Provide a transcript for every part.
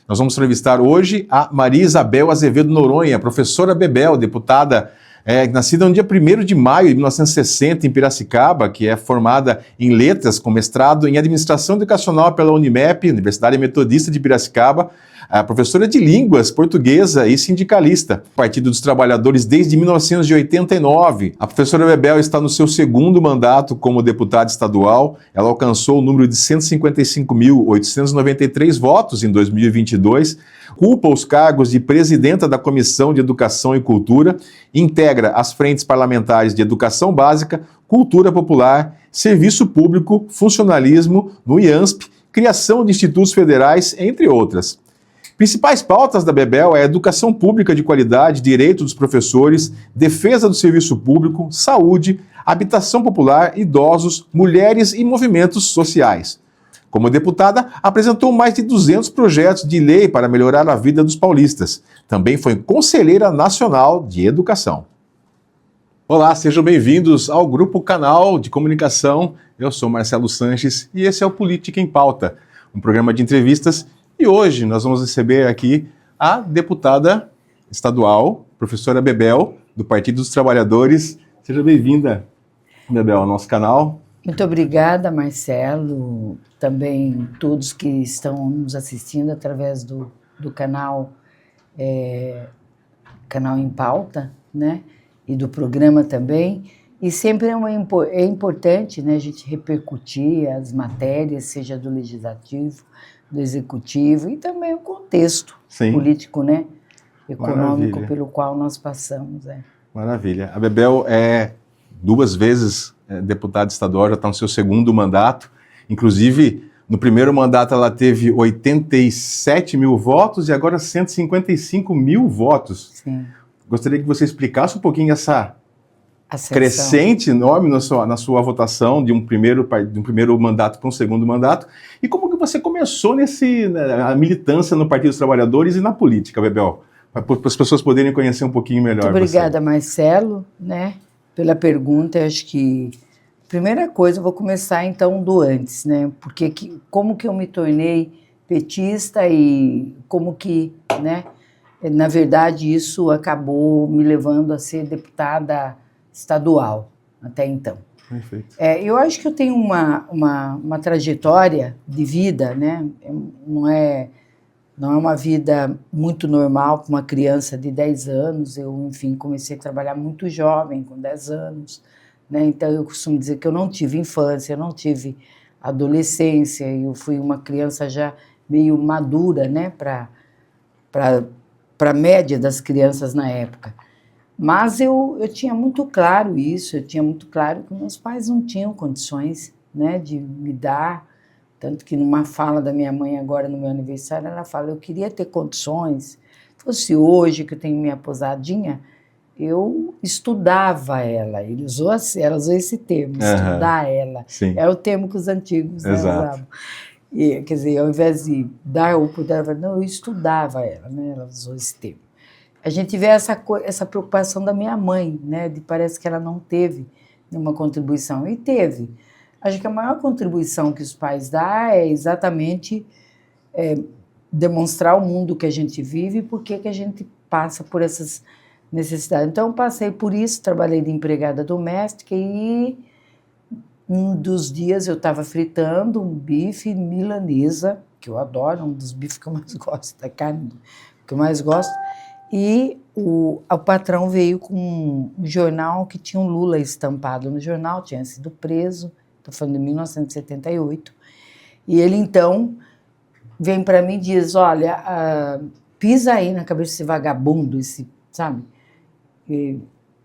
Nós vamos entrevistar hoje a Maria Isabel Azevedo Noronha, professora Bebel, deputada nascida no dia 1º de maio de 1960 em Piracicaba, que é formada em letras com mestrado em administração educacional pela Unimep, Universidade Metodista de Piracicaba, a professora de línguas portuguesa e sindicalista, Partido dos Trabalhadores desde 1989. A professora Bebel está no seu 2º mandato como deputada estadual. Ela alcançou o número de 155.893 votos em 2022, ocupa os cargos de presidenta da Comissão de Educação e Cultura, integra as frentes parlamentares de Educação Básica, Cultura Popular, Serviço Público, Funcionalismo, no IANSP, Criação de Institutos Federais, entre outras. Principais pautas da Bebel é educação pública de qualidade, direito dos professores, defesa do serviço público, saúde, habitação popular, idosos, mulheres e movimentos sociais. Como deputada, apresentou mais de 200 projetos de lei para melhorar a vida dos paulistas. Também foi conselheira nacional de educação. Olá, sejam bem-vindos ao Grupo Canal de Comunicação. Eu sou Marcelo Sanches e esse é o Política em Pauta, um programa de entrevistas. E hoje nós vamos receber aqui a deputada estadual, professora Bebel, do Partido dos Trabalhadores. Seja bem-vinda, Bebel, ao nosso canal. Muito obrigada, Marcelo, também todos que estão nos assistindo através do canal Canal em Pauta, né? E do programa também. E sempre é importante, né, a gente repercutir as matérias, seja do Legislativo, do Executivo e também o contexto político, né, econômico pelo qual nós passamos. Maravilha. A Bebel é 2 vezes deputada estadual, já está no seu 2º mandato. Inclusive, no 1º mandato ela teve 87 mil votos e agora 155 mil votos. Sim. Gostaria que você explicasse um pouquinho essa crescente enorme na sua votação de um primeiro mandato para um 2º mandato, e como que você começou a militância no Partido dos Trabalhadores e na política, Bebel, para as pessoas poderem conhecer um pouquinho melhor. Muito obrigada, Marcelo, né, pela pergunta. Eu acho que a primeira coisa, eu vou começar então do antes, né, porque como que eu me tornei petista e como que, né, na verdade isso acabou me levando a ser deputada estadual, até então. Perfeito. Eu acho que eu tenho uma trajetória de vida, né? Não é uma vida muito normal para uma criança de 10 anos. Eu, enfim, comecei a trabalhar muito jovem, com 10 anos, né? Então, eu costumo dizer que eu não tive infância, eu não tive adolescência, eu fui uma criança já meio madura, né? Para a média das crianças na época. Mas eu tinha muito claro isso, eu tinha muito claro que meus pais não tinham condições, né, de me dar, tanto que numa fala da minha mãe agora no meu aniversário, ela fala, eu queria ter condições, fosse hoje que eu tenho minha posadinha, eu estudava ela, ela usou esse termo, estudar ela, é o termo que os antigos, né, usavam. E, quer dizer, ao invés de dar oportunidade, não, eu estudava ela, né, ela usou esse termo. A gente vê essa preocupação da minha mãe, né? Parece que ela não teve nenhuma contribuição. E teve. Acho que a maior contribuição que os pais dão é exatamente demonstrar o mundo que a gente vive e por que a gente passa por essas necessidades. Então, eu passei por isso, trabalhei de empregada doméstica e um dos dias eu estava fritando um bife milanesa, que eu adoro, um dos bifes que eu mais gosto, da carne que eu mais gosto. E o patrão veio com um jornal que tinha um Lula estampado no jornal, tinha sido preso, estou falando de 1978. E ele, então, vem para mim e diz, olha, pisa aí na cabeça desse vagabundo, sabe? E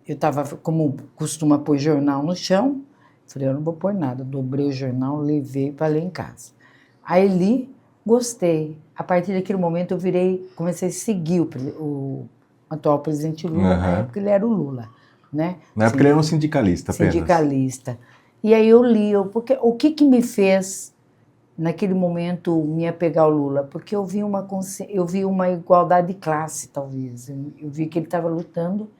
eu estava, como costuma pôr jornal no chão, falei, eu não vou pôr nada. Dobrei o jornal, levei para ler em casa. Aí li, gostei. A partir daquele momento eu comecei a seguir o atual presidente Lula, na época ele era o Lula, né? Na época ele era um sindicalista apenas. Sindicalista. E aí eu li, porque o que me fez, naquele momento, me apegar ao Lula? Porque eu vi uma igualdade de classe, talvez. Eu vi que ele estava lutando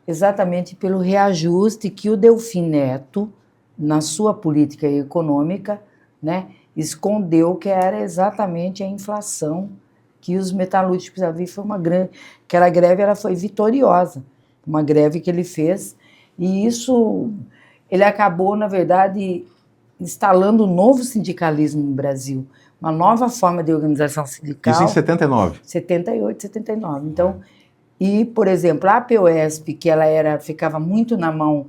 exatamente pelo reajuste que o Delfim Neto, na sua política econômica, né, escondeu que era exatamente a inflação que os metalúrgicos precisavam vir. Foi uma grande... Aquela greve ela foi vitoriosa, uma greve que ele fez, e isso, ele acabou, na verdade, instalando um novo sindicalismo no Brasil, uma nova forma de organização sindical. Isso em 79? 78, 79. Então, e, por exemplo, a APOESP, que ela ficava muito na mão,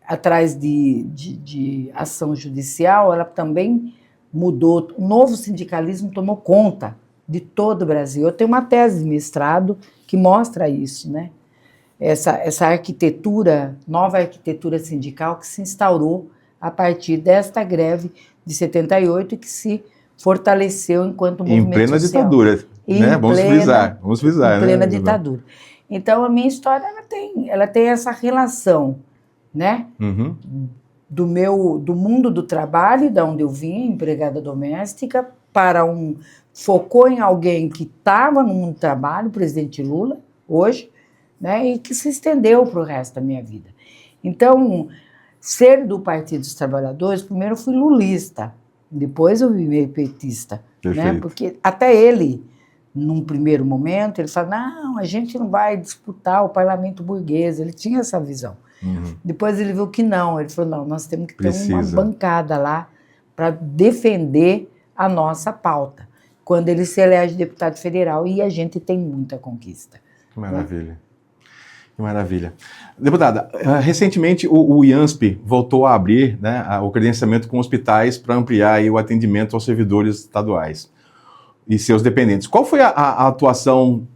atrás de ação judicial, ela também mudou. O novo sindicalismo tomou conta de todo o Brasil. Eu tenho uma tese de mestrado que mostra isso, né? Essa arquitetura, nova arquitetura sindical que se instaurou a partir desta greve de 78 e que se fortaleceu enquanto movimento em plena social. Ditadura, né? Vamos frisar. Em plena ditadura. Então, a minha história ela tem essa relação, né? Uhum. Do mundo do trabalho, da onde eu vim, empregada doméstica, focou em alguém que estava no mundo do trabalho, o presidente Lula, hoje, né? E que se estendeu para o resto da minha vida. Então, ser do Partido dos Trabalhadores, primeiro eu fui lulista, depois eu virei petista, né? Porque até ele, num primeiro momento, ele falou, não, a gente não vai disputar o parlamento burguês, ele tinha essa visão. Uhum. Depois ele viu que não, ele falou, não, nós temos que ter uma bancada lá para defender a nossa pauta. Quando ele se elege deputado federal, e a gente tem muita conquista. Que maravilha. Né? Que maravilha. Deputada, recentemente o IANSP voltou a abrir, né, o credenciamento com hospitais para ampliar aí o atendimento aos servidores estaduais e seus dependentes. Qual foi a atuação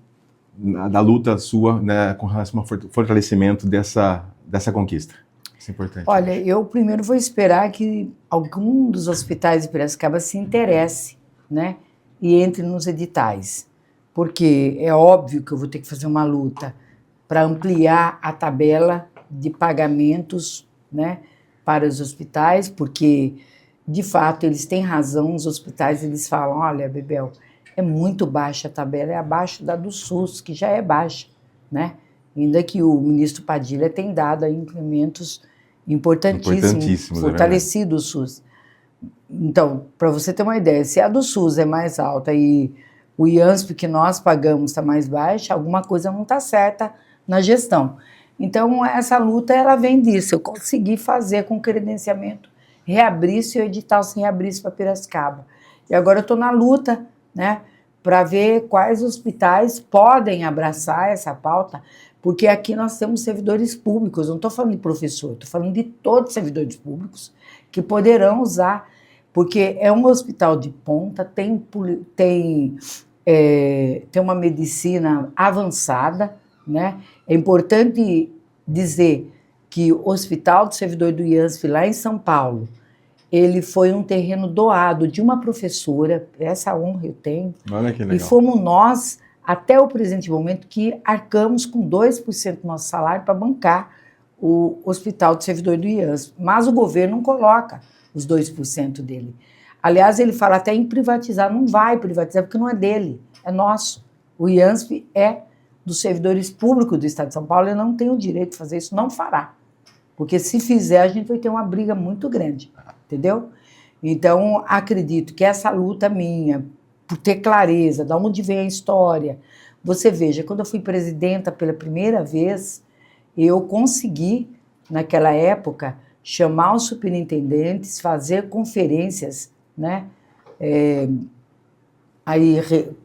da luta sua, né, com relação ao fortalecimento dessa conquista? Isso é importante. Olha, eu primeiro vou esperar que algum dos hospitais de Piracicaba se interesse, né, e entre nos editais, porque é óbvio que eu vou ter que fazer uma luta para ampliar a tabela de pagamentos, né, para os hospitais, porque, de fato, eles têm razão, os hospitais eles falam, olha, Bebel, é muito baixa a tabela, é abaixo da do SUS, que já é baixa, né? Ainda que o ministro Padilha tem dado aí incrementos importantíssimos, fortalecido o SUS. Então, para você ter uma ideia, se a do SUS é mais alta e o IANSP que nós pagamos está mais baixa, alguma coisa não está certa na gestão. Então, essa luta, ela vem disso. Eu consegui fazer com o credenciamento reabrisse o edital se reabrisse para Piracicaba. E agora eu estou na luta, né, para ver quais hospitais podem abraçar essa pauta, porque aqui nós temos servidores públicos, eu não estou falando de professor, estou falando de todos os servidores públicos que poderão usar, porque é um hospital de ponta, tem uma medicina avançada, né? É importante dizer que o Hospital do Servidor do IANSP, lá em São Paulo, ele foi um terreno doado de uma professora, essa honra eu tenho. Olha que legal. E fomos nós, até o presente momento, que arcamos com 2% do nosso salário para bancar o Hospital do Servidor do IANSP. Mas o governo não coloca os 2% dele. Aliás, ele fala até em privatizar, não vai privatizar porque não é dele, é nosso. O IANSP é dos servidores públicos do Estado de São Paulo, ele não tem o direito de fazer isso, não fará. Porque se fizer, a gente vai ter uma briga muito grande, entendeu? Então, acredito que essa luta minha, por ter clareza de onde vem a história, você veja, quando eu fui presidenta pela primeira vez, eu consegui, naquela época, chamar os superintendentes, fazer conferências, né,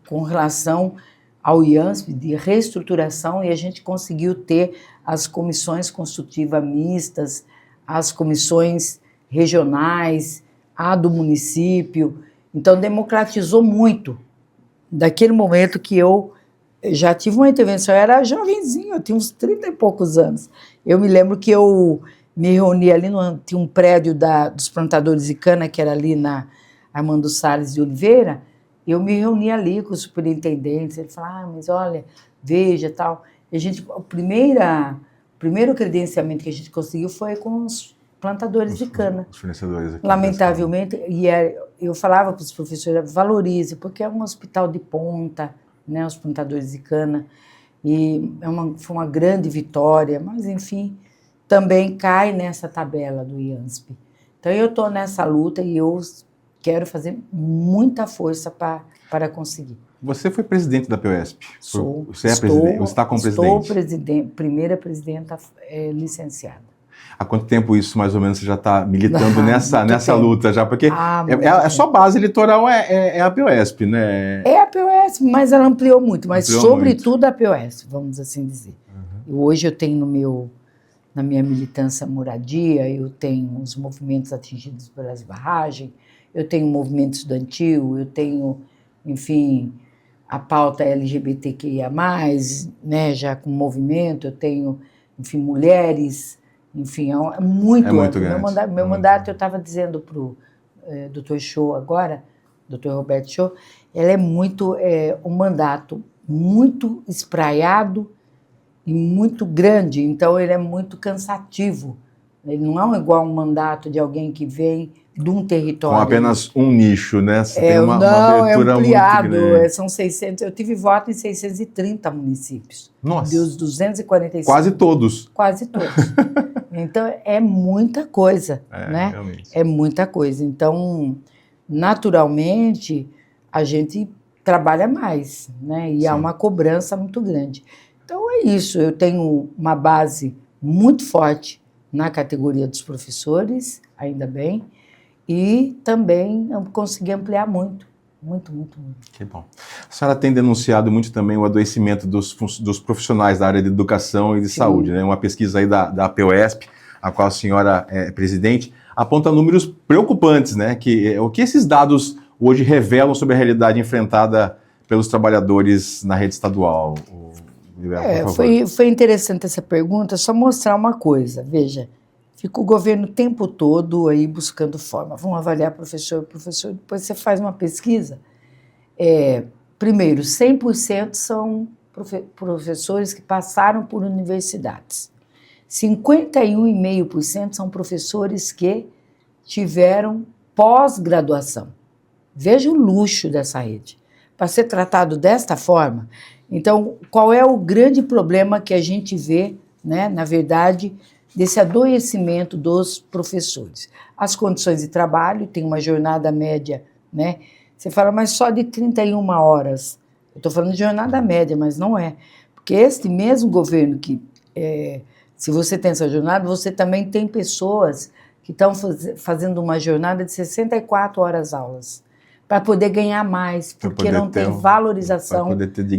com relação ao IANSP de reestruturação, e a gente conseguiu ter as comissões consultivas mistas, as comissões regionais, a do município. Então, democratizou muito. Daquele momento que eu já tive uma intervenção, eu era jovenzinho, eu tinha uns 30 e poucos anos. Eu me lembro que eu me reuni ali, tinha um prédio dos plantadores de cana, que era ali na Armando Salles de Oliveira, eu me reuni ali com os superintendentes, ele falou, mas olha, veja, tal. E o primeiro credenciamento que a gente conseguiu foi com os plantadores de cana. Os fornecedores aqui. Lamentavelmente, eu falava para os professores, valorize, porque é um hospital de ponta, né, os plantadores de cana, e foi uma grande vitória, mas, enfim, também cai nessa tabela do IANSP. Então, eu estou nessa luta e eu quero fazer muita força para conseguir. Você foi presidente da POESP? Você está como presidente? Estou primeira presidenta licenciada. Há quanto tempo isso, mais ou menos, você já está militando nessa luta? Já? Porque a sua base eleitoral é a POESP, né? É a POESP, mas ela ampliou muito. Mas sobretudo a POESP, vamos assim dizer. Hoje eu tenho na minha militância moradia, eu tenho os movimentos atingidos pelas barragens, eu tenho o movimento estudantil, eu tenho, enfim, a pauta LGBTQIA+, né, já com movimento, eu tenho, enfim, mulheres, enfim, é muito amplo. Meu mandato, eu estava dizendo para o Dr. Show agora, Dr. Roberto Show, ele é muito, um mandato muito espraiado e muito grande, então ele é muito cansativo. Ele não é igual um mandato de alguém que vem de um território. Com apenas um nicho, né? Você tem uma não, abertura é ampliado, muito grande. São 600, eu tive voto em 630 municípios. Nossa. Dos 245. Quase todos. Quase todos. Então, é muita coisa, né? Realmente. É muita coisa. Então, naturalmente, a gente trabalha mais, né? E há uma cobrança muito grande. Então, é isso. Eu tenho uma base muito forte na categoria dos professores, ainda bem, e também eu consegui ampliar muito. Muito. Que bom. A senhora tem denunciado muito também o adoecimento dos profissionais da área de educação e de saúde, né? Uma pesquisa aí da POESP, a qual a senhora é presidente, aponta números preocupantes, né? O que esses dados hoje revelam sobre a realidade enfrentada pelos trabalhadores na rede estadual? Foi interessante essa pergunta, só mostrar uma coisa, veja, fica o governo o tempo todo aí buscando forma, vamos avaliar professor, depois você faz uma pesquisa, primeiro, 100% são professores que passaram por universidades, 51,5% são professores que tiveram pós-graduação, veja o luxo dessa rede, para ser tratado desta forma. Então, qual é o grande problema que a gente vê, né, na verdade, desse adoecimento dos professores? As condições de trabalho, tem uma jornada média, né? Você fala, mas só de 31 horas. Eu estou falando de jornada média, mas não é. Porque este mesmo governo que, se você tem essa jornada, você também tem pessoas que estão fazendo uma jornada de 64 horas aulas. Para poder ganhar mais, porque não tem valorização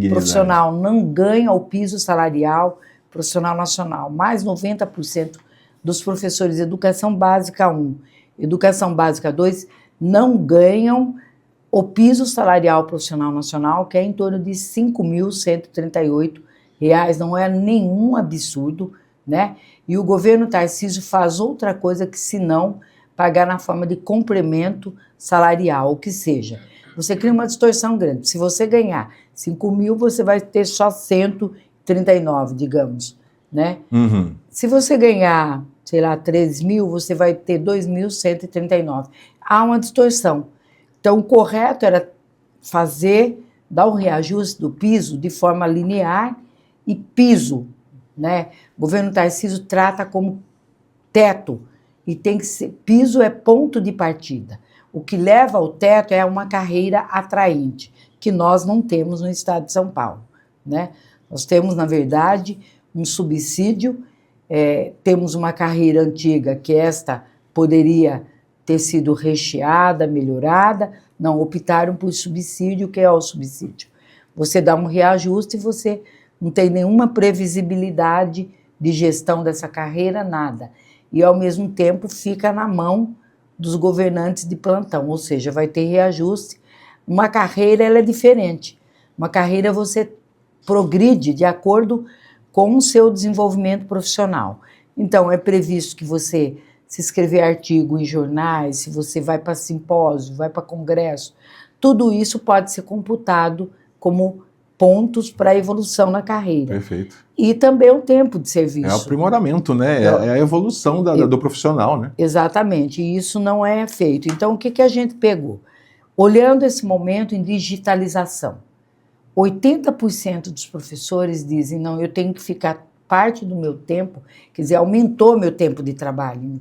profissional, não ganha o piso salarial profissional nacional. Mais 90% dos professores de educação básica 1, educação básica 2, não ganham o piso salarial profissional nacional, que é em torno de R$ 5.138, não é nenhum absurdo, né? E o governo Tarcísio faz outra coisa que, se não pagar na forma de complemento salarial, o que seja. Você cria uma distorção grande. Se você ganhar 5 mil, você vai ter só 139, digamos, né? Uhum. Se você ganhar, sei lá, 3 mil, você vai ter 2.139. Há uma distorção. Então, o correto era dar o reajuste do piso de forma linear e piso, né? O governo Tarcísio trata como teto, e tem que ser, piso é ponto de partida. O que leva ao teto é uma carreira atraente, que nós não temos no estado de São Paulo, né? Nós temos, na verdade, um subsídio, temos uma carreira antiga que esta poderia ter sido recheada, melhorada, não, optaram por subsídio. O que é o subsídio? Você dá um reajuste e você não tem nenhuma previsibilidade de gestão dessa carreira, nada. E, ao mesmo tempo, fica na mão dos governantes de plantão, ou seja, vai ter reajuste. Uma carreira, ela é diferente. Uma carreira você progride de acordo com o seu desenvolvimento profissional. Então, é previsto que você, se escrever artigo em jornais, se você vai para simpósio, vai para congresso, tudo isso pode ser computado como pontos para a evolução na carreira. Perfeito. E também o tempo de serviço. É o aprimoramento, né? É a evolução do profissional, né? Exatamente, e isso não é feito. Então, o que a gente pegou? Olhando esse momento em digitalização, 80% dos professores dizem, não, eu tenho que ficar parte do meu tempo, quer dizer, aumentou meu tempo de trabalho.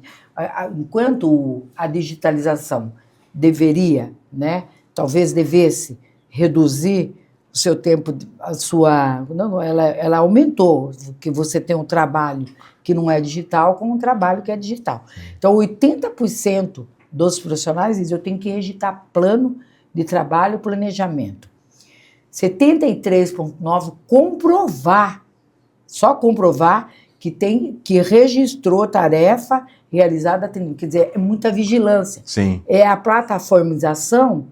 Enquanto a digitalização deveria, né? Talvez devesse reduzir o seu tempo, a sua... Não, ela aumentou, que você tem um trabalho que não é digital com um trabalho que é digital. Então, 80% dos profissionais dizem, eu tenho que regitar plano de trabalho, planejamento. 73,9% comprovar, só comprovar que registrou tarefa realizada, quer dizer, é muita vigilância. Sim. É a plataformização,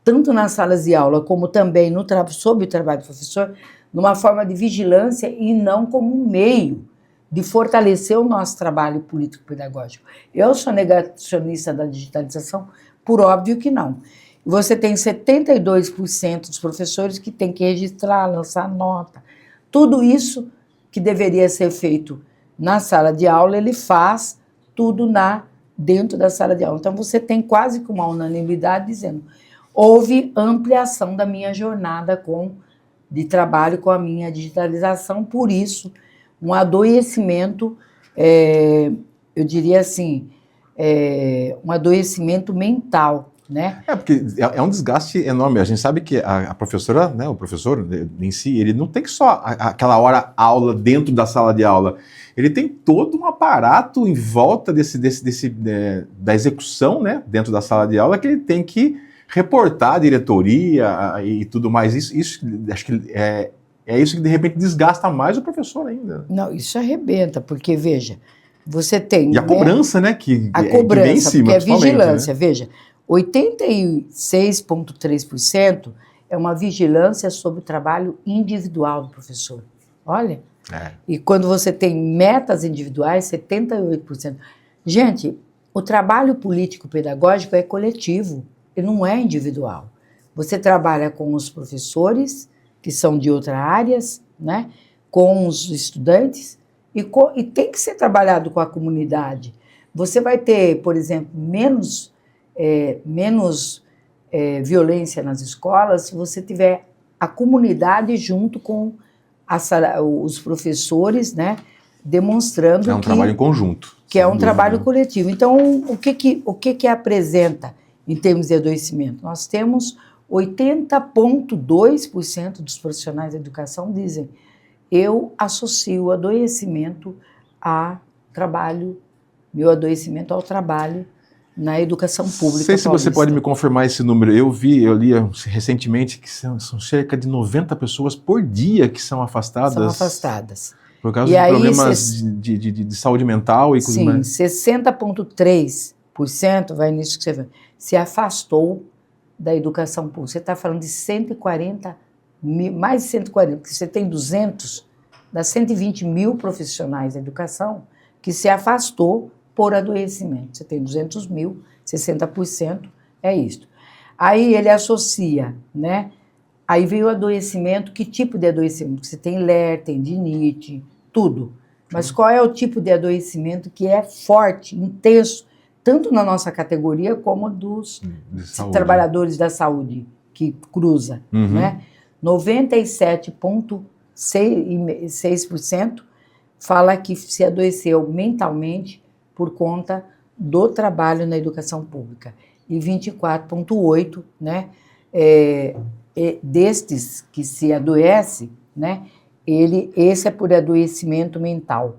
tanto nas salas de aula como também sob o trabalho do professor, numa forma de vigilância e não como um meio de fortalecer o nosso trabalho político-pedagógico. Eu sou negacionista da digitalização? Por óbvio que não. Você tem 72% dos professores que têm que registrar, lançar nota. Tudo isso que deveria ser feito na sala de aula, ele faz tudo dentro da sala de aula. Então, você tem quase que uma unanimidade dizendo houve ampliação da minha jornada de trabalho com a minha digitalização, por isso, um adoecimento, eu diria assim, um adoecimento mental, né? Porque é um desgaste enorme. A gente sabe que a professora, né, o professor em si, ele não tem que só aquela hora aula dentro da sala de aula. Ele tem todo um aparato em volta da execução, né, dentro da sala de aula, que ele tem que reportar à diretoria e tudo mais. Isso acho que é isso que de repente desgasta mais o professor ainda. Não, isso arrebenta, porque veja, você tem... E a cobrança, né, que vem em cima, porque é vigilância, né? veja, 86,3% é uma vigilância sobre o trabalho individual do professor. Olha, e quando você tem metas individuais, 78%. Gente, o trabalho político-pedagógico é coletivo, ele não é individual. Você trabalha com os professores, que são de outras áreas, né? Com os estudantes, e tem que ser trabalhado com a comunidade. Você vai ter, por exemplo, menos violência nas escolas se você tiver a comunidade junto com os professores, né, demonstrando um trabalho em conjunto. Que é um trabalho coletivo. Então, o que apresenta em termos de adoecimento? Nós temos 80,2% dos profissionais da educação dizem eu associo o adoecimento a trabalho, meu adoecimento ao trabalho na educação pública. Não sei se você pode me confirmar esse número. Eu li recentemente que são cerca de 90 pessoas por dia que são afastadas. São afastadas. Por causa de problemas de saúde mental e coisas mais. Sim, 60,3% vai nisso que você vê, se afastou da educação pública. Você está falando de 140 mil, mais de 140, porque você tem 200 das 120 mil profissionais da educação que se afastou por adoecimento. Você tem 200 mil, 60% é isso. Aí ele associa, né? Aí veio o adoecimento, que tipo de adoecimento? Você tem LER, tendinite, tudo. Mas qual é o tipo de adoecimento que é forte, intenso, tanto na nossa categoria como dos trabalhadores da saúde, que cruza, né? 97,6% fala que se adoeceu mentalmente por conta do trabalho na educação pública. E 24,8%, né, destes que se adoece, né, esse é por adoecimento mental,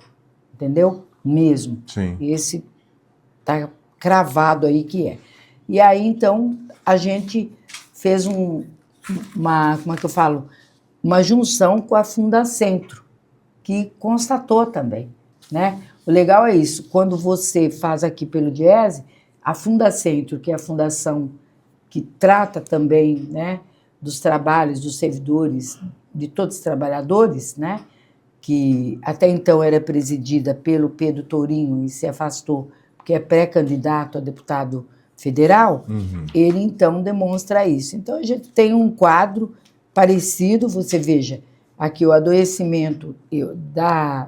entendeu? Mesmo. Sim. Esse está cravado aí que é. E aí, então, a gente fez como é que eu falo? Uma junção com a Fundacentro, que constatou também, né? O legal é isso, quando você faz aqui pelo Diese, a Fundacentro, que é a fundação que trata também, né, dos trabalhos dos servidores, de todos os trabalhadores, né, que até então era presidida pelo Pedro Tourinho e se afastou, porque é pré-candidato a deputado federal, ele então demonstra isso. Então a gente tem um quadro parecido, você veja, aqui o adoecimento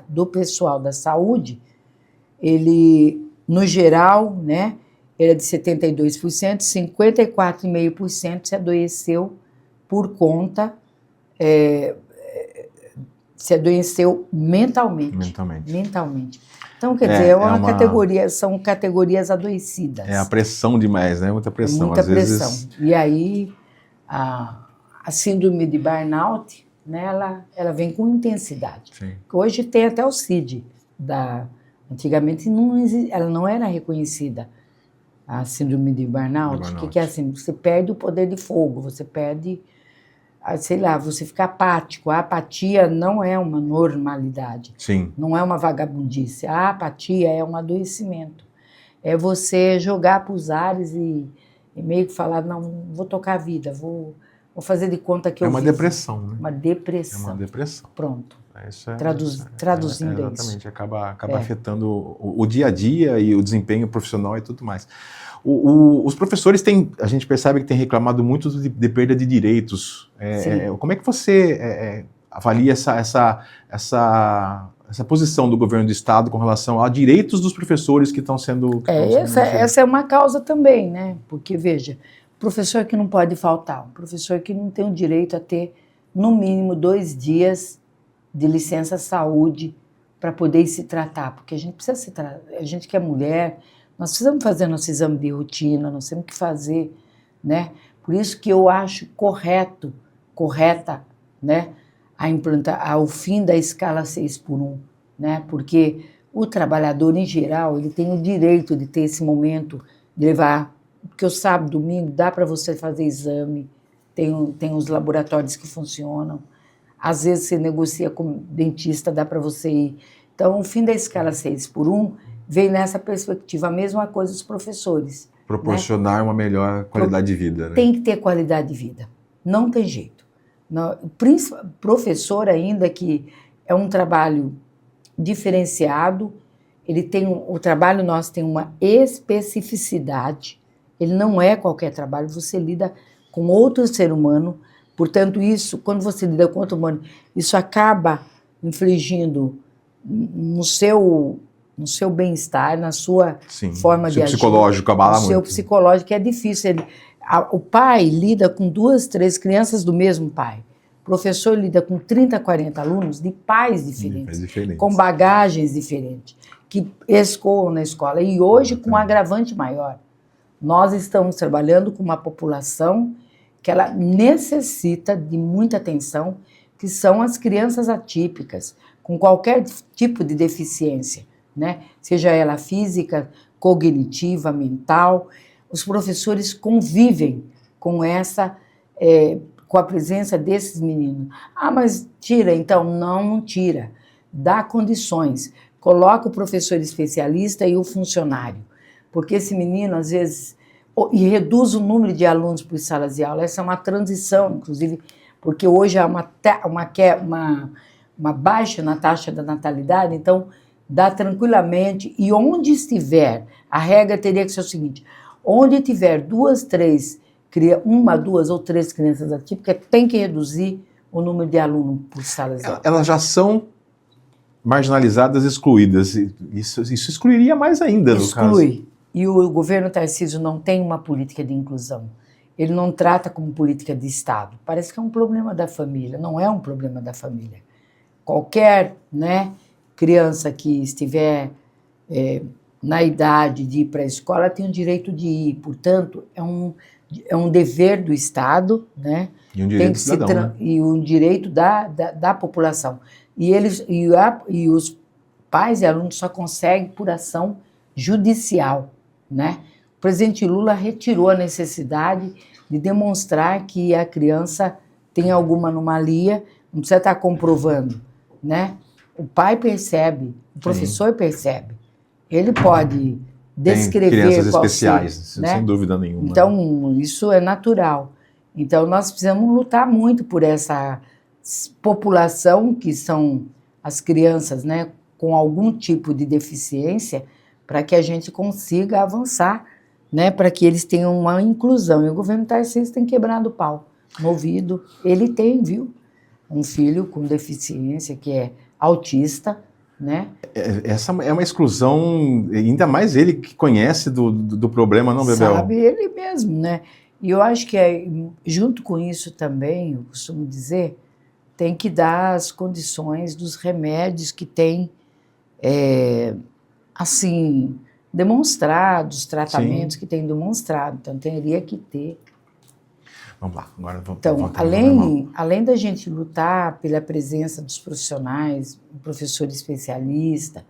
do pessoal da saúde, ele, no geral, né, era de 72%, 54,5% se adoeceu por conta se adoeceu mentalmente. Mentalmente. Então, quer dizer, categoria, são categorias adoecidas. É a pressão demais, né? Muita pressão. Muita Às pressão. Vezes... E aí, a síndrome de burnout, né, ela vem com intensidade. Sim. Hoje tem até o CID. Antigamente ela não era reconhecida, a síndrome de burnout. O que é assim? Você perde o poder de fogo, você perde, sei lá, você fica apático. A apatia não é uma normalidade. Sim. Não é uma vagabundice. A apatia é um adoecimento. É você jogar para os ares e meio que falar, não, vou tocar a vida, vou fazer de conta que eu vivo. Depressão, né? Uma depressão. É uma depressão. Pronto. Traduzindo isso. Exatamente, acaba afetando o dia a dia e o desempenho profissional e tudo mais. Os professores a gente percebe que têm reclamado muito de perda de direitos. Como é que você avalia essa posição do governo do estado com relação a direitos dos professores que estão sendo... Essa é uma causa também, né? Porque, veja, professor que não pode faltar, um professor que não tem o direito a ter, no mínimo, 2 dias de licença saúde para poder se tratar, porque a gente precisa se tratar, a gente que é mulher, nós precisamos fazer nosso exame de rotina, nós temos que fazer, né? Por isso que eu acho correta, né, o fim da escala 6x1, né? Porque o trabalhador, em geral, ele tem o direito de ter esse momento, de levar, porque o sábado, domingo, dá para você fazer exame, tem os laboratórios que funcionam, às vezes você negocia com o dentista, dá para você ir. Então, o fim da escala 6x1 vem nessa perspectiva, a mesma coisa dos professores. Proporcionar, né, uma melhor qualidade de vida. Né? Tem que ter qualidade de vida, não tem jeito. Professor ainda, que é um trabalho diferenciado, o trabalho nosso tem uma especificidade, ele não é qualquer trabalho, você lida com outro ser humano. Portanto, quando você lida com outro humano, isso acaba infligindo no seu bem-estar, na sua forma de agir. O psicológico abala muito. O seu psicológico é difícil. O pai lida com 2, 3 crianças do mesmo pai. O professor lida com 30, 40 alunos de pais diferentes, com bagagens diferentes, que escoam na escola. E hoje, com um agravante maior, nós estamos trabalhando com uma população que ela necessita de muita atenção, que são as crianças atípicas, com qualquer tipo de deficiência, né? Seja ela física, cognitiva, mental. Os professores convivem com com a presença desses meninos. Ah, mas tira, então? Não tira. Dá condições. Coloca o professor especialista e o funcionário, porque esse menino, às vezes... E reduz o número de alunos por salas de aula. Essa é uma transição, inclusive, porque hoje há uma baixa na taxa da natalidade, então dá tranquilamente, e onde estiver, a regra teria que ser o seguinte, onde tiver 2, 3, 1, 2 ou 3 crianças atípicas, tem que reduzir o número de alunos por salas de aula. Elas já são marginalizadas, excluídas, isso excluiria mais ainda, no caso. Exclui. E o governo Tarcísio não tem uma política de inclusão. Ele não trata como política de Estado. Parece que é um problema da família. Não é um problema da família. Qualquer, né, criança que estiver na idade de ir para a escola tem o direito de ir. Portanto, é um dever do Estado, né? E um direito do cidadão, né? E um direito da população. E os pais e alunos só conseguem por ação judicial, né? O presidente Lula retirou a necessidade de demonstrar que a criança tem alguma anomalia, não precisa estar comprovando, né? O pai percebe, o professor percebe, ele pode descrever... Tem crianças especiais, né? Sem dúvida nenhuma. Então, isso é natural. Então, nós precisamos lutar muito por essa população, que são as crianças, né, com algum tipo de deficiência, para que a gente consiga avançar, né, para que eles tenham uma inclusão. E o governo Tarcísio tem quebrado o pau no ouvido. Ele tem, viu, um filho com deficiência que é autista, né? Essa é uma exclusão, ainda mais ele que conhece do problema, não, Bebel? Sabe ele mesmo, né? E eu acho que junto com isso também, eu costumo dizer, tem que dar as condições dos remédios que tem, assim, demonstrado, os tratamentos que tem demonstrado. Então, teria que ter. Vamos lá, agora vamos. Então, além da gente lutar pela presença dos profissionais, um professor especialista,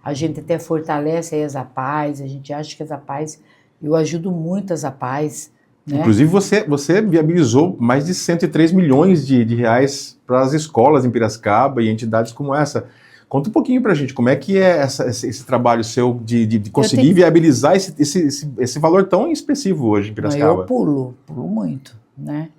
a gente até fortalece aí as APAES, a gente acha que as APAES, eu ajudo muito as APAES, né? Inclusive, você viabilizou mais de 103 milhões de reais para as escolas em Piracicaba e entidades como essa. Conta um pouquinho para a gente, como é que é esse trabalho seu de conseguir viabilizar esse valor tão expressivo hoje em Piracicaba? Eu pulo muito, né?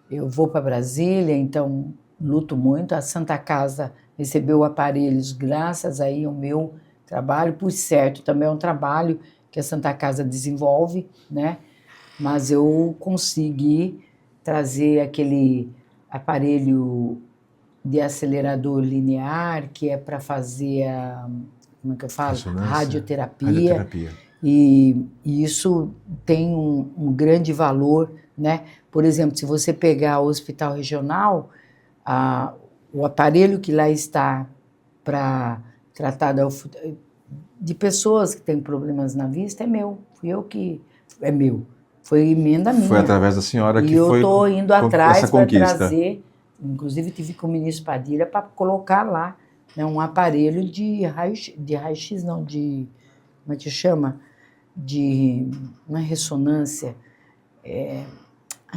Eu vou para Brasília, então luto muito. A Santa Casa recebeu aparelhos graças aí ao meu trabalho, por certo, também é um trabalho que a Santa Casa desenvolve, né? Mas eu consegui trazer aquele aparelho de acelerador linear, que é para fazer como é que eu falo? Radioterapia. E isso tem um grande valor, né? Por exemplo, se você pegar o hospital regional, o aparelho que lá está para tratar de pessoas que têm problemas na vista é meu. É meu. Foi emenda minha. Foi através da senhora que foi. E eu estou indo atrás para trazer. Inclusive, tive com o ministro Padilha para colocar lá, né, um aparelho de raio-x, não, como é que chama? Não é ressonância,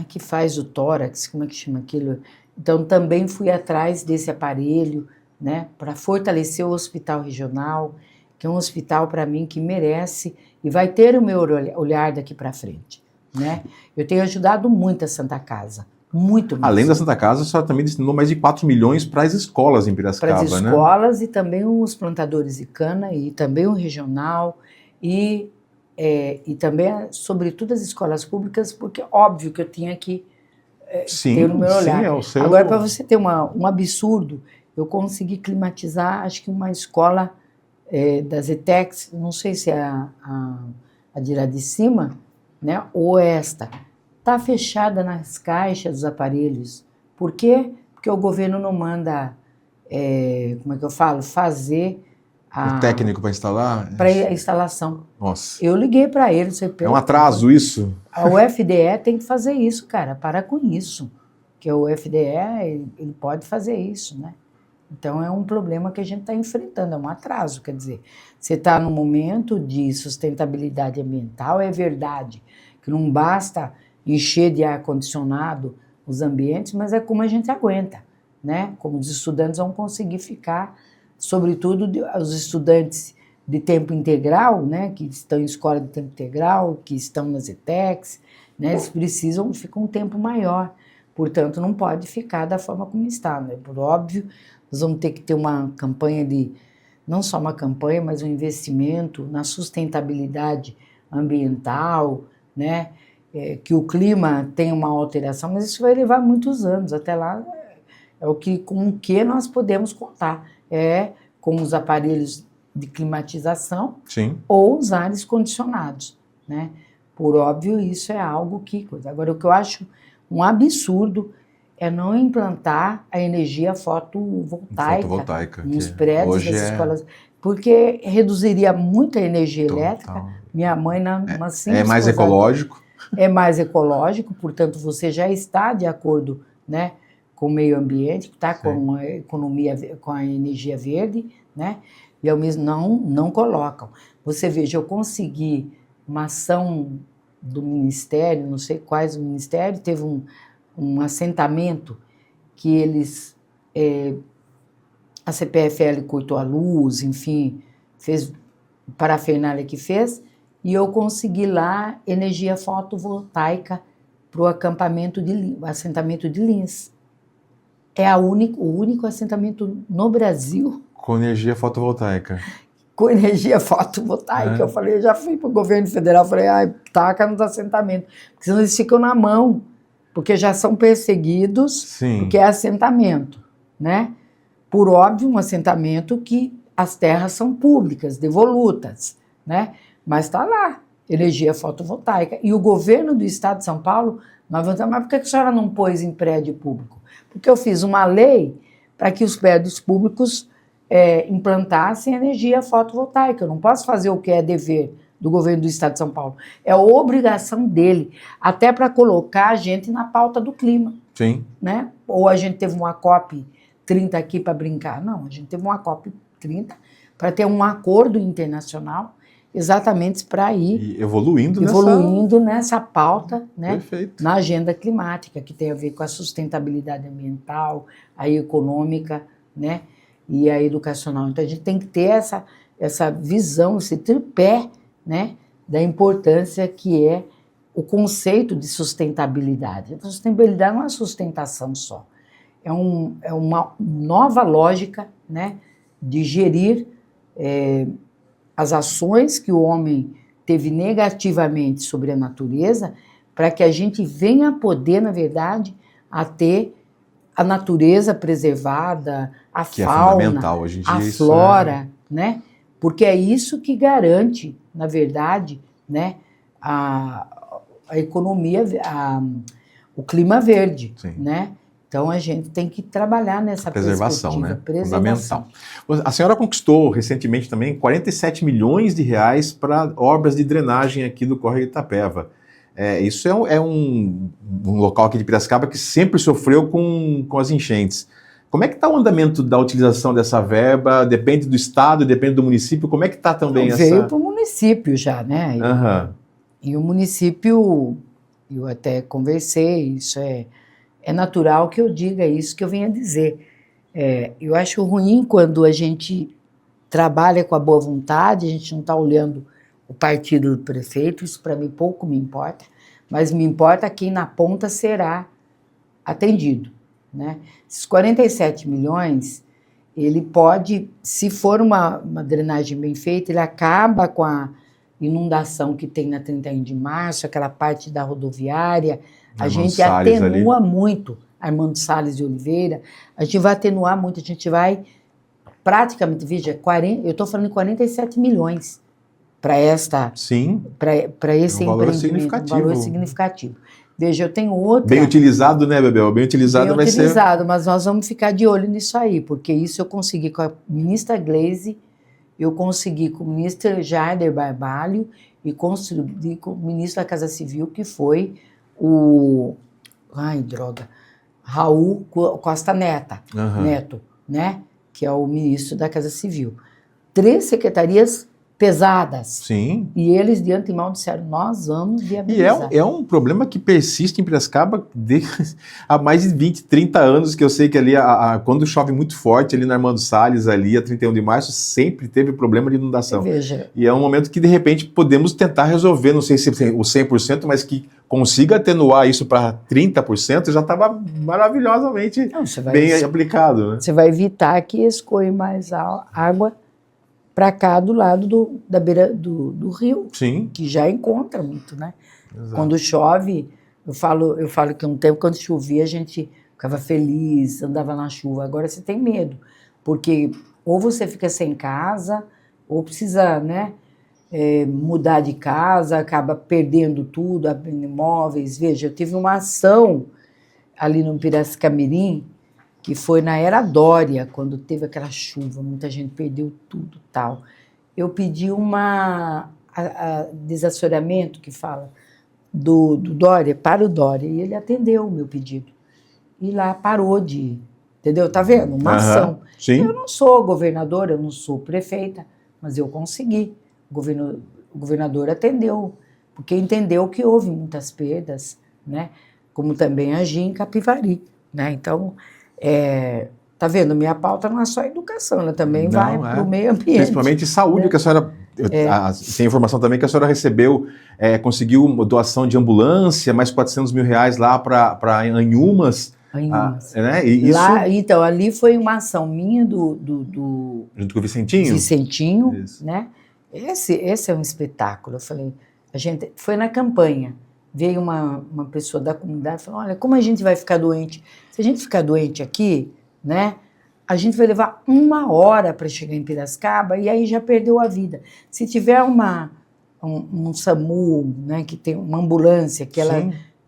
que faz o tórax, como é que chama aquilo? Então, também fui atrás desse aparelho, né, para fortalecer o hospital regional, que é um hospital, para mim, que merece e vai ter o meu olhar daqui para frente, né? Eu tenho ajudado muito a Santa Casa, muito mesmo. Além da Santa Casa, a senhora também destinou mais de 4 milhões para as escolas em Piracicaba, né? Para as escolas, né? E também os plantadores de cana, e também o regional, e também, sobretudo, as escolas públicas, porque óbvio que eu tinha que ter o meu olhar. Sim, é o seu... Agora, para você ter um absurdo, eu consegui climatizar, acho que uma escola das ETECs, não sei se é a de lá de cima, né, ou esta, está fechada nas caixas dos aparelhos. Por quê? Porque o governo não manda, como é que eu falo, fazer o técnico para instalar? Para a instalação. Nossa. Eu liguei para ele. É um atraso isso? A UFDE tem que fazer isso, cara. Para com isso. Porque o UFDE, ele pode fazer isso, né? Então, é um problema que a gente está enfrentando, é um atraso. Quer dizer, você está num momento de sustentabilidade ambiental, é verdade que não basta encher de ar-condicionado os ambientes, mas é como a gente aguenta, né? Como os estudantes vão conseguir ficar, sobretudo os estudantes de tempo integral, né? Que estão em escola de tempo integral, que estão nas ETECs, né? Eles precisam ficar um tempo maior, portanto, não pode ficar da forma como está, né? Por óbvio, nós vamos ter que ter uma campanha não só uma campanha, mas um investimento na sustentabilidade ambiental, né? Que o clima tenha uma alteração, mas isso vai levar muitos anos. Até lá, com o que nós podemos contar. Com os aparelhos de climatização. Sim. Ou os ares condicionados, né? Por óbvio, isso é algo que... Agora, o que eu acho um absurdo é não implantar a energia fotovoltaica nos prédios das escolas, porque reduziria muito a energia elétrica. Minha mãe, numa simples mais ecológico. É mais ecológico, portanto, você já está de acordo, né, com o meio ambiente, está com a economia, com a energia verde, né, e ao mesmo não colocam. Você veja, eu consegui uma ação do Ministério, não sei quais o Ministério, teve um assentamento que eles, a CPFL cortou a luz, enfim, fez parafernália que fez, e eu consegui lá energia fotovoltaica para o assentamento de Lins. É o único assentamento no Brasil com energia fotovoltaica. Com energia fotovoltaica. Eu falei, eu já fui para o governo federal, falei, taca nos assentamentos, porque senão eles ficam na mão, porque já são perseguidos. Sim. Porque é assentamento, né? Por óbvio, um assentamento que as terras são públicas, devolutas, né? Mas está lá, energia fotovoltaica. E o governo do estado de São Paulo, mas por que a senhora não pôs em prédio público? Porque eu fiz uma lei para que os prédios públicos implantassem energia fotovoltaica. Eu não posso fazer o que é dever do governo do Estado de São Paulo. É obrigação dele, até para colocar a gente na pauta do clima. Sim. Né? Ou a gente teve uma COP30 aqui para brincar. Não, a gente teve uma COP30 para ter um acordo internacional exatamente para ir evoluindo nessa pauta, né? Perfeito. Na agenda climática, que tem a ver com a sustentabilidade ambiental, a econômica, né? E a educacional. Então a gente tem que ter essa visão, esse tripé, né? Da importância que é o conceito de sustentabilidade. A sustentabilidade não é sustentação só, é uma nova lógica, né? De gerir as ações que o homem teve negativamente sobre a natureza, para que a gente venha poder, na verdade, a ter a natureza preservada, a que fauna, é fundamental hoje em dia, a flora, né? Porque é isso que garante, na verdade, né, a economia, o clima verde, Sim. né? Então a gente tem que trabalhar nessa preservação, né? Preservação. Fundamental. A senhora conquistou recentemente também 47 milhões de reais para obras de drenagem aqui do Córrego Itapeva. Isso é um local aqui de Piracicaba que sempre sofreu com as enchentes. Como é que está o andamento da utilização dessa verba? Depende do estado, depende do município. Como é que está também essa... Veio para o município já, né? Uhum. E o município, eu até conversei, isso é natural que eu diga isso que eu venho a dizer. Eu acho ruim quando a gente trabalha com a boa vontade, a gente não está olhando o partido do prefeito, isso para mim pouco me importa, mas me importa quem na ponta será atendido, né? Esses 47 milhões, ele pode, se for uma drenagem bem feita, ele acaba com a inundação que tem na 31 de março, aquela parte da rodoviária, a gente atenua muito, Armando Salles de Oliveira, a gente vai atenuar muito, a gente vai praticamente, veja, eu estou falando de 47 milhões para esta, para esse empreendimento, um valor significativo. Veja, eu tenho outra... Bem utilizado, né, Bebel? Bem utilizado vai ser... Bem utilizado, mas nós vamos ficar de olho nisso aí, porque isso eu consegui com a ministra Gleisi, eu consegui com o ministro Jader Barbalho e consegui com o ministro da Casa Civil, que foi Raul Costa Neto, né? Que é o ministro da Casa Civil. 3 secretarias pesadas. Sim. E eles, de antemão, disseram, nós vamos viabilizar. E é um problema que persiste em Piracicaba há mais de 20, 30 anos, que eu sei que ali, quando chove muito forte, ali na Armando Salles, ali, a 31 de março, sempre teve problema de inundação. Veja. E é um momento que, de repente, podemos tentar resolver, não sei se o 100%, mas que consiga atenuar isso para 30%, já estava maravilhosamente bem aplicado. Né? Você vai evitar que escoe mais água para cá do lado da beira do rio, Sim. Que já encontra muito, né? Exato. Quando chove, eu falo que um tempo, quando chovia, a gente ficava feliz, andava na chuva. Agora você tem medo, porque ou você fica sem casa, ou precisa, né, mudar de casa, acaba perdendo tudo, abrindo imóveis. Veja, eu tive uma ação ali no Piracicamirim, que foi na era Dória, quando teve aquela chuva, muita gente perdeu tudo, tal. Eu pedi desassoreamento, que fala, do Dória, para o Dória, e ele atendeu o meu pedido. E lá parou entendeu? Tá vendo? Uma ação. Sim. Eu não sou governadora, eu não sou prefeita, mas eu consegui. O governador atendeu, porque entendeu que houve muitas perdas, né? Como também agi em Capivari, né? Então... tá vendo? Minha pauta não é só educação, ela também vai para o meio ambiente. Principalmente saúde, né? Que a senhora... Tem informação também que a senhora recebeu, conseguiu uma doação de ambulância, mais 400 mil reais lá para Anhumas. Né? E lá, isso... Então, ali foi uma ação minha junto com o Vicentinho? Vicentinho, né? Esse é um espetáculo. Eu falei, a gente foi na campanha. Veio uma pessoa da comunidade e falou, olha, como a gente vai ficar doente? Se a gente ficar doente aqui, né, a gente vai levar 1 hora para chegar em Piracicaba e aí já perdeu a vida. Se tiver um SAMU, né, que tem uma ambulância, que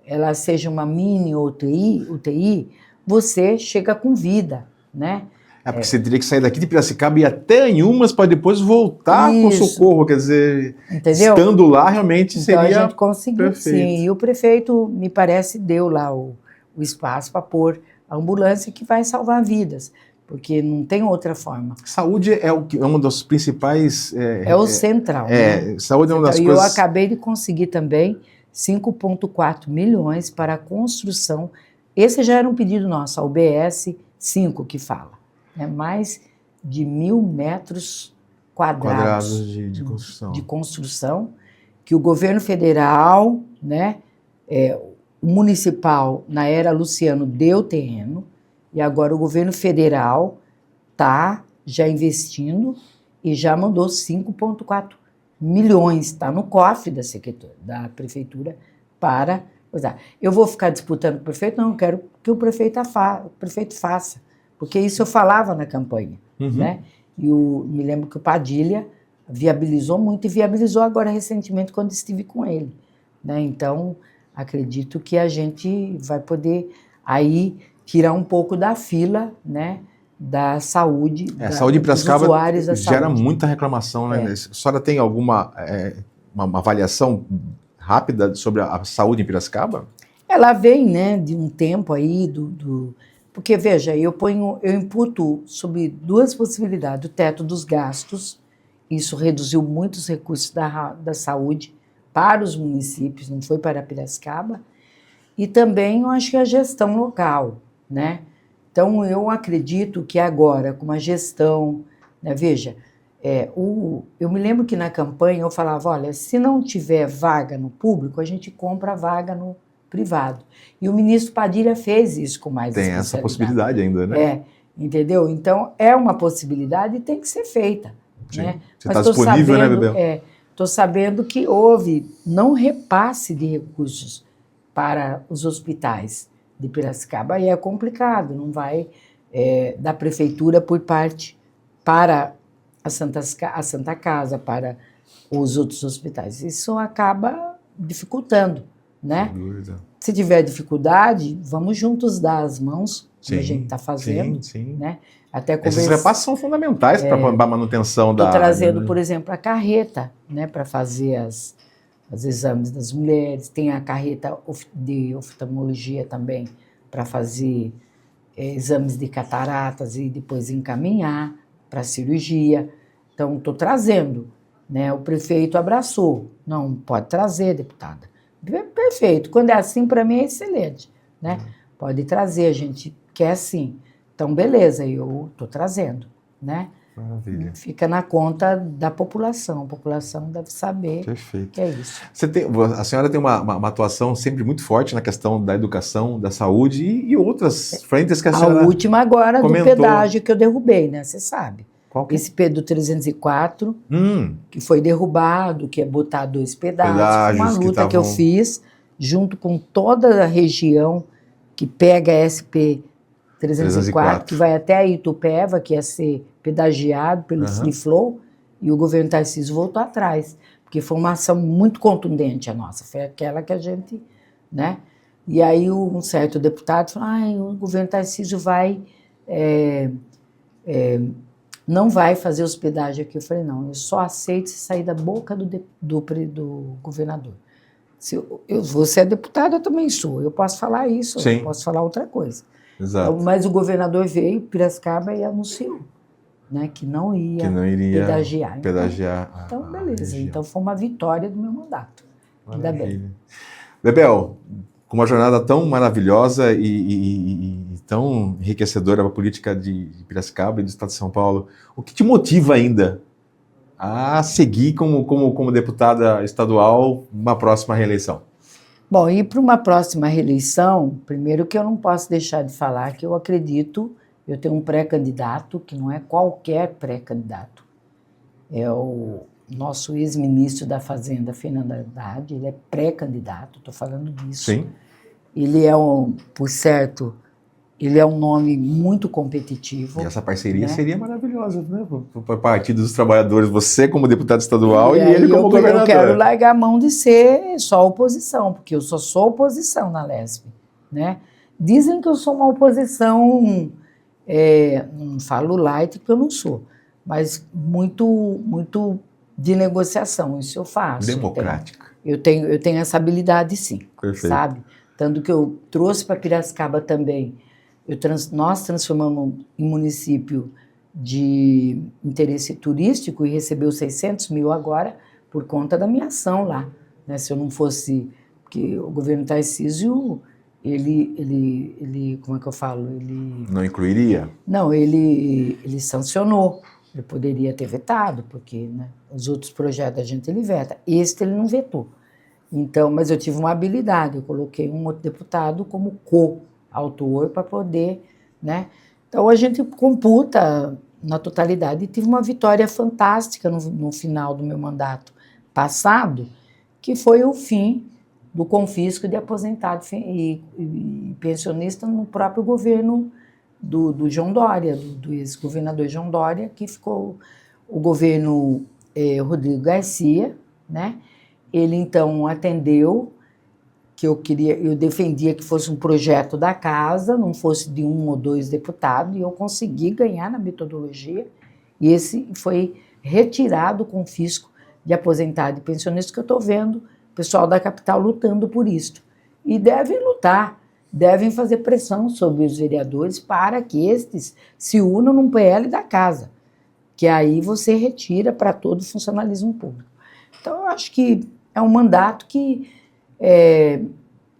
ela seja uma mini UTI, você chega com vida, né? Porque você teria que sair daqui de Piracicaba e ir até Anhumas para depois voltar com o socorro, quer dizer, entendeu? Estando lá realmente então seria a gente conseguiu, perfeito. Sim, e o prefeito, me parece, deu lá o espaço para pôr a ambulância que vai salvar vidas, porque não tem outra forma. Saúde é uma das principais... É o central, né? Saúde é uma das E coisas... eu acabei de conseguir também 5,4 milhões para a construção. Esse já era um pedido nosso, a UBS 5 que fala, né? Mais de 1.000 metros quadrados de construção. De construção, que o governo federal, né, o municipal, na era Luciano, deu terreno, e agora o governo federal está já investindo e já mandou 5,4 milhões, está no cofre da prefeitura para usar. Eu vou ficar disputando com o prefeito? Não, eu quero que o prefeito faça, porque isso eu falava na campanha, né? E me lembro que o Padilha viabilizou muito e viabilizou agora recentemente quando estive com ele, né? Então, acredito que a gente vai poder aí tirar um pouco da fila, né, da saúde, saúde em Piracicaba dos usuários da gera saúde. muita reclamação, né? A senhora tem alguma uma avaliação rápida sobre a saúde em Piracicaba? Ela vem, né, de um tempo aí porque veja, eu imputo sobre duas possibilidades: o teto dos gastos, isso reduziu muitos recursos da saúde para os municípios, não foi para Piracicaba, e também eu acho que a gestão local, né? Então eu acredito que agora, com uma gestão, né, veja, eu me lembro que na campanha eu falava, olha, se não tiver vaga no público, a gente compra vaga no privado. E o ministro Padilha fez isso com mais Tem essa possibilidade ainda, né? Entendeu? Então, é uma possibilidade e tem que ser feita. Sim. Né? Você está disponível, né, Bebel? Estou sabendo que houve não repasse de recursos para os hospitais de Piracicaba, e é complicado, não vai da prefeitura por parte para a Santa Casa, para os outros hospitais. Isso acaba dificultando, né? Sem dúvida. Se tiver dificuldade, vamos juntos dar as mãos, como a gente está fazendo. Sim. Né? Até Esses repasses são fundamentais para a manutenção da... Estou trazendo, por exemplo, a carreta, né, para fazer os exames das mulheres. Tem a carreta de oftalmologia também, para fazer exames de cataratas e depois encaminhar para a cirurgia. Então, estou trazendo. Né? O prefeito abraçou. Não, pode trazer, deputada. Perfeito. Quando é assim, para mim é excelente. Né? Pode trazer, a gente quer sim. Então, beleza, eu estou trazendo. Né? Maravilha. Fica na conta da população. A população deve saber. Perfeito. Que é isso. A senhora tem uma atuação sempre muito forte na questão da educação, da saúde e outras frentes que a senhora A última agora comentou. Do pedágio que eu derrubei, né? Você sabe. Qual que é? Esse do 304, que foi derrubado, que é botar 2 pedágios. Uma luta que eu fiz junto com toda a região que pega a SP 304, que vai até a Itupeva, que ia ser pedagiado pelo Free-Flow, e o governo Tarcísio voltou atrás, porque foi uma ação muito contundente a nossa, foi aquela que a gente, né? E aí um certo deputado falou, o governo Tarcísio não vai fazer hospedagem aqui. Eu falei, não, eu só aceito se sair da boca do governador. Você é deputado, eu também sou, eu posso falar isso, eu posso falar outra coisa. Exato. Então, mas o governador veio, Piracicaba, e anunciou, né, que não iria pedagiar. Então, beleza. Então, foi uma vitória do meu mandato. Ainda bem. Bebel, com uma jornada tão maravilhosa e tão enriquecedora para a política de Piracicaba e do Estado de São Paulo, o que te motiva ainda a seguir como deputada estadual numa próxima reeleição? Bom, e para uma próxima reeleição, primeiro que eu não posso deixar de falar que eu acredito, eu tenho um pré-candidato, que não é qualquer pré-candidato, é o nosso ex-ministro da Fazenda, Fernando Haddad, ele é pré-candidato, estou falando disso. Sim. Ele é por certo, ele é um nome muito competitivo. E essa parceria seria maravilhosa, né? Para o Partido dos Trabalhadores, você como deputado estadual e ele como governador. Eu quero largar a mão de ser só oposição, porque eu sou oposição na LESP, né? Dizem que eu sou uma oposição Não falo light porque eu não sou, mas muito de negociação, isso eu faço. Democrática. Eu tenho essa habilidade, sim. Perfeito. Sabe? Tanto que eu trouxe para Piracicaba também, nós transformamos em município de interesse turístico e recebeu 600 mil agora por conta da minha ação lá. Né? Se eu não fosse, porque o governo Tarcísio, ele como é que eu falo? Ele não incluiria? Não, ele sancionou. Ele poderia ter vetado, porque, né, os outros projetos da gente ele veta. Este ele não vetou. Então, mas eu tive uma habilidade, eu coloquei um outro deputado como co-autor para poder, né? Então a gente computa na totalidade e tive uma vitória fantástica no final do meu mandato passado, que foi o fim do confisco de aposentado e pensionista no próprio governo do João Dória, do ex-governador João Dória, que ficou o governo Rodrigo Garcia, né? Ele então atendeu que eu defendia que fosse um projeto da casa, não fosse de 1 ou 2 deputados, e eu consegui ganhar na metodologia, e esse foi retirado o confisco de aposentado e pensionista, que eu estou vendo o pessoal da capital lutando por isso. E devem lutar, devem fazer pressão sobre os vereadores para que estes se unam num PL da casa, que aí você retira para todo o funcionalismo público. Então, eu acho que é um mandato que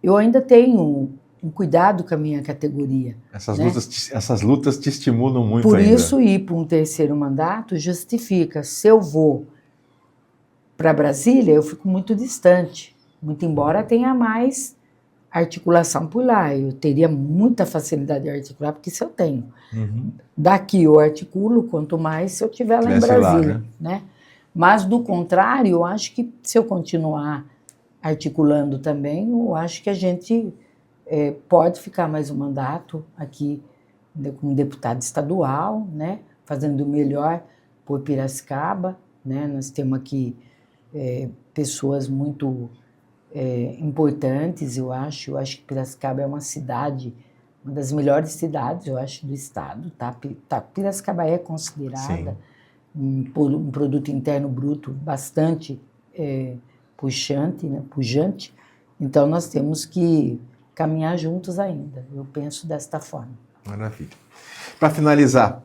eu ainda tenho um cuidado com a minha categoria. Essas lutas te estimulam muito Por ainda. Por isso, ir para um terceiro mandato justifica. Se eu vou para Brasília, eu fico muito distante, muito embora tenha mais articulação por lá. Eu teria muita facilidade de articular, porque isso eu tenho. Uhum. Daqui eu articulo, quanto mais se eu estiver lá em Brasília. Lá, né? Mas, do contrário, eu acho que se eu continuar articulando também, eu acho que a gente pode ficar mais um mandato aqui como deputado estadual, né? Fazendo o melhor por Piracicaba. Né? Nós temos aqui pessoas muito importantes, eu acho que Piracicaba é uma cidade, uma das melhores cidades, eu acho, do estado. Piracicaba é considerada um produto interno bruto bastante puxante, né? Pujante. Então, nós temos que caminhar juntos ainda. Eu penso desta forma. Maravilha. Para finalizar,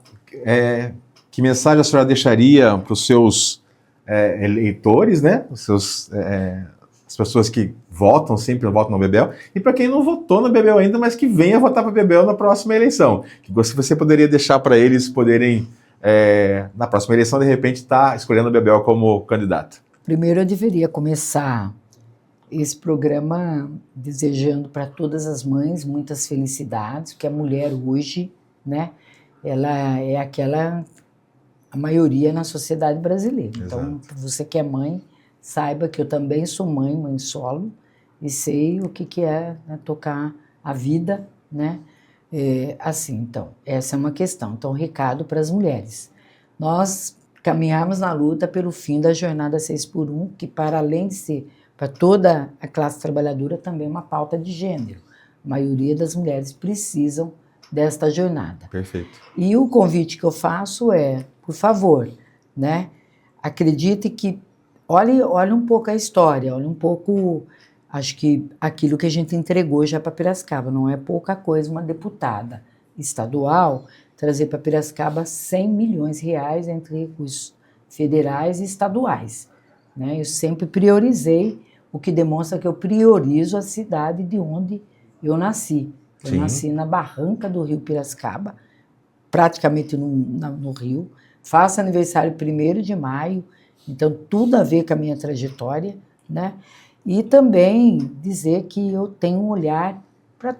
que mensagem a senhora deixaria para os seus eleitores, né? As pessoas que sempre votam na Bebel, e para quem não votou na Bebel ainda, mas que venha votar para a Bebel na próxima eleição. Que você poderia deixar para eles poderem, na próxima eleição, de repente, estar escolhendo a Bebel como candidata? Primeiro, eu deveria começar esse programa desejando para todas as mães muitas felicidades, porque a mulher hoje, né, ela é a maioria na sociedade brasileira. Exato. Então, você que é mãe, saiba que eu também sou mãe solo, e sei o que é, né, tocar a vida, né? Assim, então, essa é uma questão. Então, recado para as mulheres. Nós caminhamos na luta pelo fim da jornada 6x1, que, para além de ser para toda a classe trabalhadora, também é uma pauta de gênero. A maioria das mulheres precisam desta jornada. Perfeito. E o convite que eu faço por favor, né? Acredite que olhe um pouco a história, olhe um pouco, acho que aquilo que a gente entregou já para Piracicaba, não é pouca coisa uma deputada estadual trazer para Piracicaba 100 milhões de reais entre recursos federais e estaduais. Né? Eu sempre priorizei, o que demonstra que eu priorizo a cidade de onde eu nasci. Eu Sim. nasci na barranca do rio Piracicaba, praticamente no rio, faço aniversário 1º de maio, então tudo a ver com a minha trajetória, né? E também dizer que eu tenho um olhar para...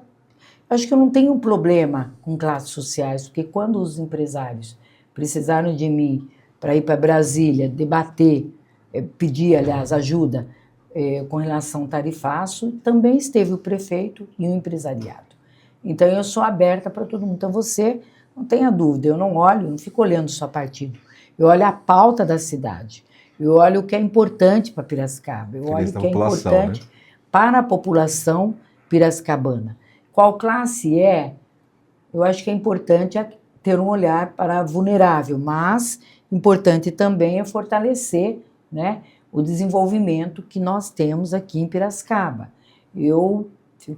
Acho que eu não tenho um problema com classes sociais, porque quando os empresários precisaram de mim para ir para Brasília, debater, pedir, aliás, ajuda com relação ao tarifaço, também esteve o prefeito e o empresariado. Então, eu sou aberta para todo mundo. Então, você, não tenha dúvida, eu não fico olhando só partido. Eu olho a pauta da cidade, eu olho o que é importante para Piracicaba, eu olho o que é importante, né, para a população piracicabana. Qual classe eu acho que é importante ter um olhar para vulnerável, mas importante também é fortalecer, né, o desenvolvimento que nós temos aqui em Piracicaba. Eu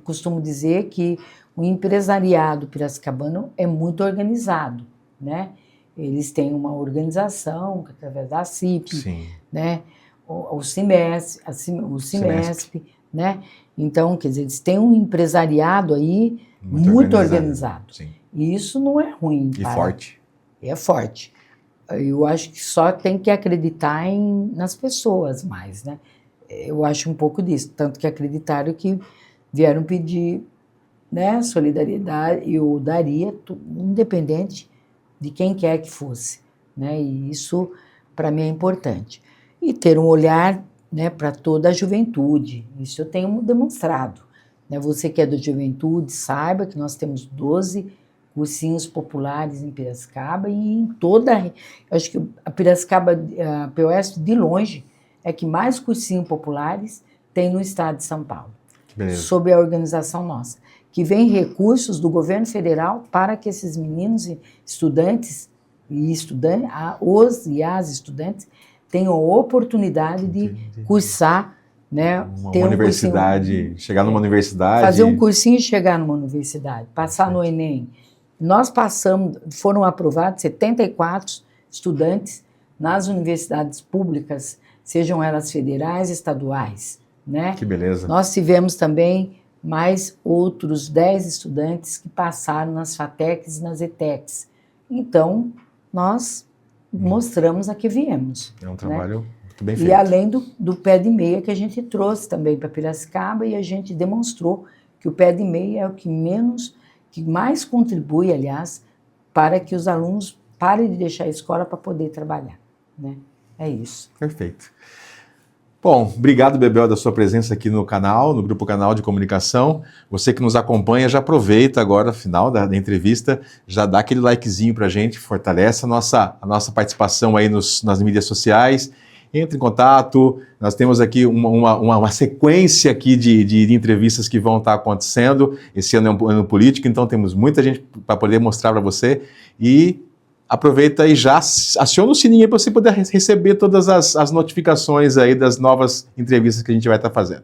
costumo dizer que o empresariado piracicabano é muito organizado, né? Eles têm uma organização através da CIP, Sim. né? O CIMESP, né? Então, quer dizer, eles têm um empresariado aí muito organizado. Sim. E isso não é ruim. E forte. É forte. Eu acho que só tem que acreditar nas pessoas mais, né? Eu acho um pouco disso. Tanto que acreditaram que vieram pedir, né, solidariedade, e eu daria, independente de quem quer que fosse, né? E isso, para mim, é importante. E ter um olhar, né, para toda a juventude. Isso eu tenho demonstrado, né? Você que é da juventude, saiba que nós temos 12 cursinhos populares em Piracicaba e em toda... Eu acho que a Piracicaba, a POS, de longe, é que mais cursinhos populares tem no estado de São Paulo. Beleza. Sob a organização nossa, que vem recursos do governo federal para que esses meninos e estudantes, os e as estudantes, tenham a oportunidade de cursar, né, uma universidade, chegar numa universidade. Fazer um cursinho e chegar numa universidade, passar no Enem. Nós foram aprovados 74 estudantes nas universidades públicas, sejam elas federais, estaduais, né? Que beleza. Nós tivemos também mais outros 10 estudantes que passaram nas FATECs e nas ETECs. Então, nós mostramos a que viemos. É um trabalho, né, muito bem feito. E além do pé de meia que a gente trouxe também para Piracicaba, e a gente demonstrou que o pé de meia é o que mais contribui, aliás, para que os alunos parem de deixar a escola para poder trabalhar, né? É isso. Perfeito. Bom, obrigado, Bebel, da sua presença aqui no canal, no Grupo Canal de Comunicação. Você que nos acompanha, já aproveita agora, no final da entrevista, já dá aquele likezinho pra gente, fortalece a nossa participação aí nas mídias sociais. Entre em contato, nós temos aqui uma sequência aqui de entrevistas que vão estar acontecendo. Esse ano é um ano político, então temos muita gente para poder mostrar para você. E aproveita e já aciona o sininho aí para você poder receber todas as notificações aí das novas entrevistas que a gente vai estar fazendo.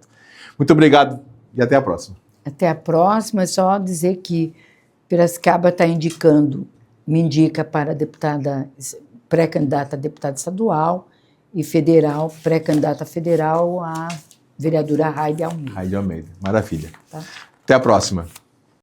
Muito obrigado e até a próxima. Até a próxima. É só dizer que Piracicaba está me indica para deputada, pré-candidata a deputada estadual, e federal, pré-candidata federal a vereadora Raide Almeida. Raide Almeida, maravilha. Tá? Até a próxima.